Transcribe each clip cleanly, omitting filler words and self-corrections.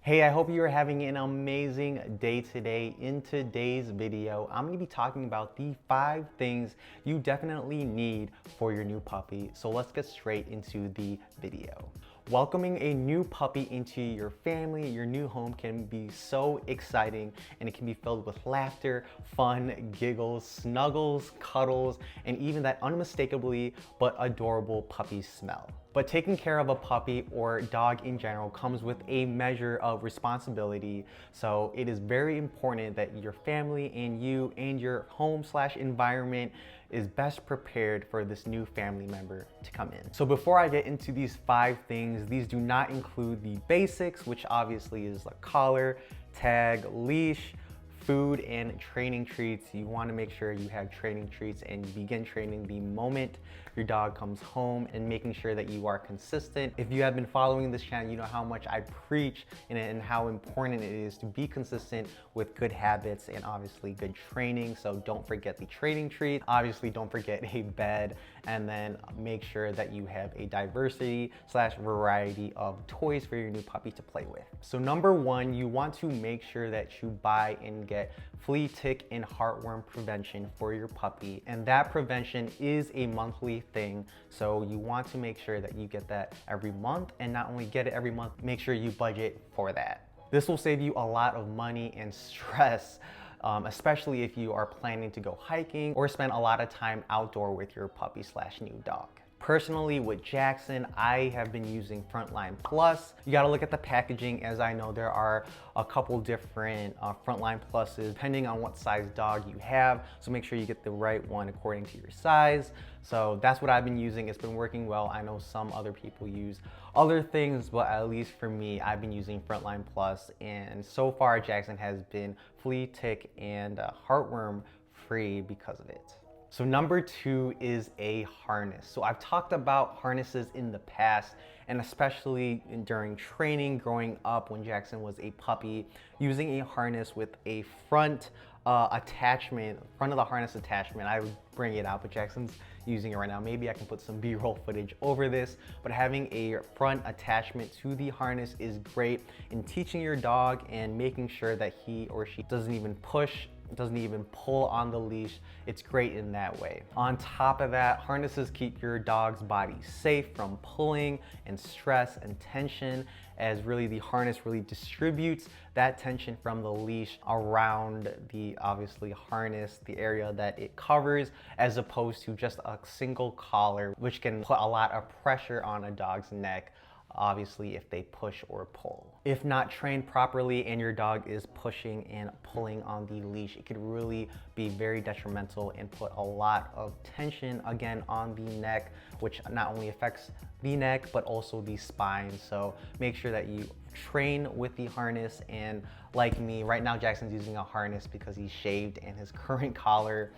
Hey, I hope you are having an amazing day today. In today's video, I'm gonna be talking about the 5 things you definitely need for your new puppy. So let's get straight into the video. Welcoming a new puppy into your family, your new home can be so exciting, and it can be filled with laughter, fun, giggles, snuggles, cuddles, and even that unmistakably but adorable puppy smell. But taking care of a puppy or dog in general comes with a measure of responsibility. So it is very important that your family and you and your home/environment is best prepared for this new family member to come in. So before I get into these 5 things, these do not include the basics, which obviously is like collar, tag, leash, food, and training treats. You want to make sure you have training treats and you begin training the moment your dog comes home, and making sure that you are consistent. If you have been following this channel, you know how much I preach and how important it is to be consistent with good habits and obviously good training. So don't forget the training treat. Obviously don't forget a bed, and then make sure that you have a diversity/variety of toys for your new puppy to play with. So number 1, you want to make sure that you buy and get flea, tick, and heartworm prevention for your puppy. And that prevention is a monthly thing. So you want to make sure that you get that every month, and not only get it every month, make sure you budget for that. This will save you a lot of money and stress, especially if you are planning to go hiking or spend a lot of time outdoor with your puppy/new dog. Personally, with Jackson, I have been using Frontline Plus. You gotta look at the packaging, as I know there are a couple different Frontline Pluses depending on what size dog you have. So make sure you get the right one according to your size. So that's what I've been using. It's been working well. I know some other people use other things, but at least for me, I've been using Frontline Plus, and so far Jackson has been flea, tick, and heartworm free because of it. So number 2 is a harness. So I've talked about harnesses in the past, and especially during training growing up when Jackson was a puppy, using a harness with a front attachment, front of the harness attachment. I would bring it out, but Jackson's using it right now. Maybe I can put some B-roll footage over this, but having a front attachment to the harness is great in teaching your dog and making sure that he or she doesn't even push, doesn't even pull on the leash. It's great in that way. On top of that, harnesses keep your dog's body safe from pulling and stress and tension, as really the harness really distributes that tension from the leash around the obviously harness, the area that it covers, as opposed to just a single collar, which can put a lot of pressure on a dog's neck, obviously if they push or pull. If not trained properly and your dog is pushing and pulling on the leash, it could really be very detrimental and put a lot of tension again on the neck, which not only affects the neck but also the spine. So make sure that you train with the harness. And like me, right now Jackson's using a harness because he's shaved and his current collar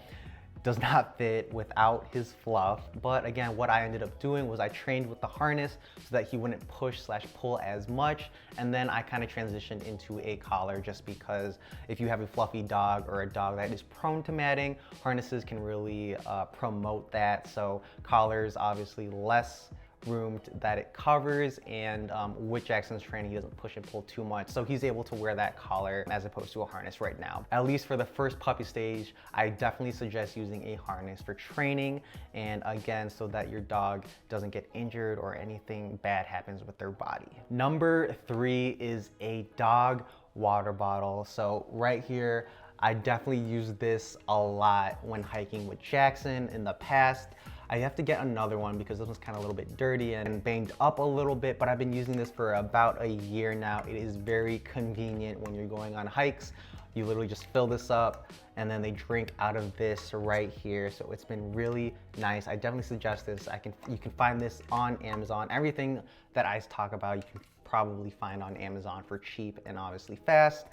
does not fit without his fluff. But again, what I ended up doing was I trained with the harness so that he wouldn't push/pull as much, and then I kind of transitioned into a collar, just because if you have a fluffy dog or a dog that is prone to matting, harnesses can really promote that. So collars, obviously less room that it covers, and with Jackson's training, he doesn't push and pull too much, so he's able to wear that collar as opposed to a harness right now. At least for the first puppy stage, I definitely suggest using a harness for training, and again, so that your dog doesn't get injured or anything bad happens with their body. Number 3 is a dog water bottle. So right here, I definitely use this a lot when hiking with Jackson. In the past, I have to get another one because this one's kind of a little bit dirty and banged up a little bit, but I've been using this for about a year now. It is very convenient when you're going on hikes. You literally just fill this up and then they drink out of this right here. So it's been really nice. I definitely suggest this. You can find this on Amazon. Everything that I talk about, you can probably find on Amazon for cheap and obviously fast.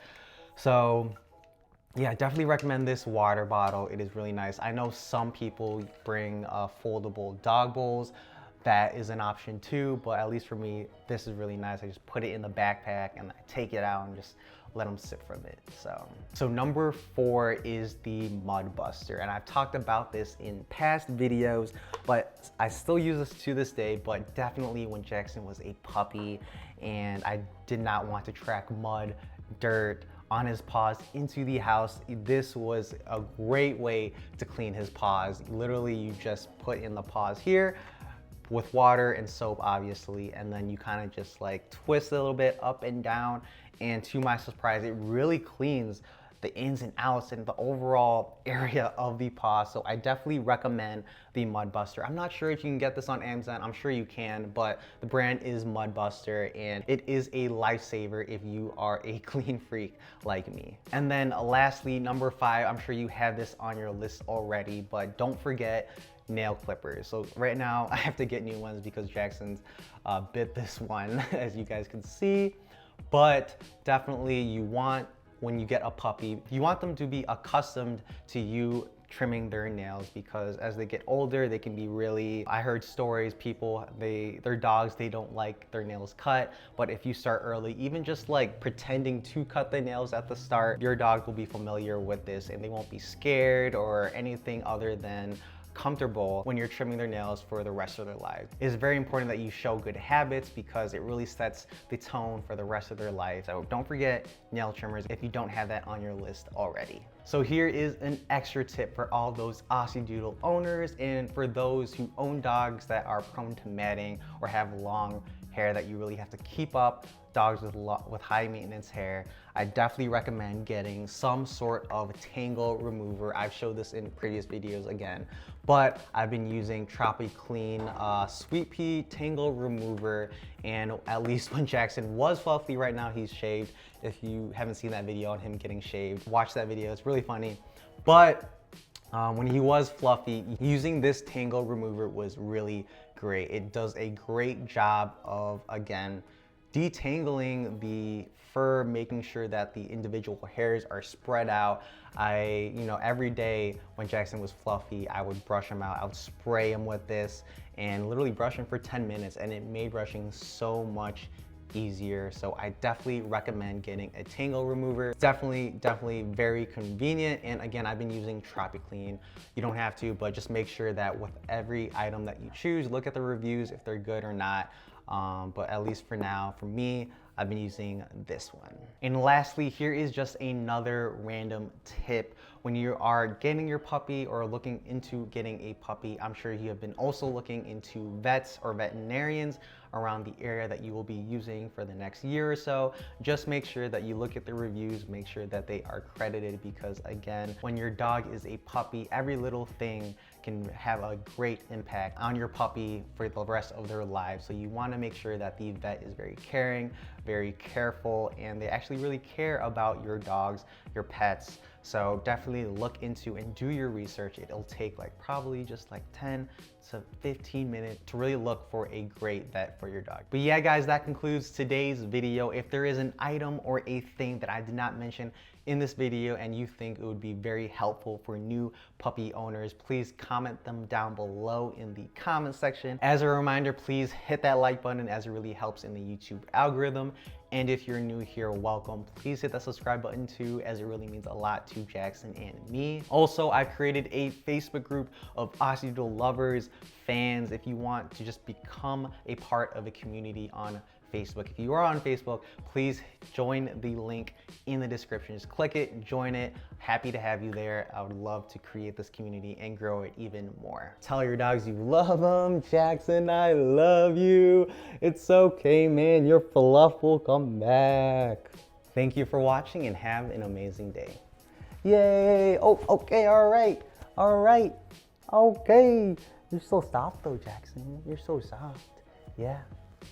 So yeah, I definitely recommend this water bottle. It is really nice. I know some people bring foldable dog bowls. That is an option too, but at least for me, this is really nice. I just put it in the backpack and I take it out and just let them sit from it. So number 4 is the Mudbuster, and I've talked about this in past videos, but I still use this to this day. But definitely when Jackson was a puppy and I did not want to track mud, dirt on his paws into the house. This was a great way to clean his paws. Literally, you just put in the paws here with water and soap, obviously, and then you kind of just like twist a little bit up and down, and to my surprise, it really cleans the ins and outs and the overall area of the paw. So I definitely recommend the Mudbuster. I'm not sure if you can get this on Amazon. I'm sure you can, but the brand is Mudbuster, and it is a lifesaver if you are a clean freak like me. And then lastly, number 5, I'm sure you have this on your list already, but don't forget nail clippers. So right now I have to get new ones because Jackson's bit this one, as you guys can see. But definitely you want, when you get a puppy, you want them to be accustomed to you trimming their nails, because as they get older, they can be really, I heard stories, people, their dogs, they don't like their nails cut, but if you start early, even just like pretending to cut the nails at the start, your dog will be familiar with this and they won't be scared or anything other than comfortable when you're trimming their nails for the rest of their lives. It's very important that you show good habits because it really sets the tone for the rest of their life. So don't forget nail trimmers if you don't have that on your list already. So here is an extra tip for all those Aussiedoodle owners and for those who own dogs that are prone to matting or have long hair that you really have to keep up, dogs with high maintenance hair. I definitely recommend getting some sort of tangle remover. I've showed this in previous videos again, but I've been using Tropiclean Sweet Pea Tangle Remover, and at least when Jackson was fluffy, right now he's shaved. If you haven't seen that video on him getting shaved, watch that video, it's really funny. But when he was fluffy, using this tangle remover was really great. It does a great job of, again, detangling the fur, making sure that the individual hairs are spread out. Every day when Jackson was fluffy, I would brush him out. I would spray him with this and literally brush him for 10 minutes, and it made brushing so much easier. So I definitely recommend getting a tangle remover. It's definitely very convenient. And again, I've been using Tropiclean. You don't have to, but just make sure that with every item that you choose, look at the reviews if they're good or not. But at least for now, for me, I've been using this one. And lastly, here is just another random tip. When you are getting your puppy or looking into getting a puppy, I'm sure you have been also looking into vets or veterinarians around the area that you will be using for the next year or so. Just make sure that you look at the reviews, make sure that they are credited, because again, when your dog is a puppy, every little thing can have a great impact on your puppy for the rest of their lives. So you want to make sure that the vet is very caring, very careful, and they actually really care about your dogs, your pets. So definitely look into and do your research. It'll take probably just 10 to 15 minutes to really look for a great vet for your dog. But yeah, guys, that concludes today's video. If there is an item or a thing that I did not mention in this video and you think it would be very helpful for new puppy owners, please comment them down below in the comment section. As a reminder, please hit that like button as it really helps in the YouTube algorithm. And if you're new here, welcome. Please hit that subscribe button too, as it really means a lot to Jackson and me. Also, I've created a Facebook group of Aussiedoodle lovers, fans, if you want to just become a part of a community on Facebook. If you are on Facebook, please join the link in the description. Just click it, join it. Happy to have you there. I would love to create this community and grow it even more. Tell your dogs you love them. Jackson, I love you. It's okay, man. Your fluff will come back. Thank you for watching and have an amazing day. Yay. Oh, okay. All right. Okay. You're so soft though, Jackson. You're so soft. Yeah.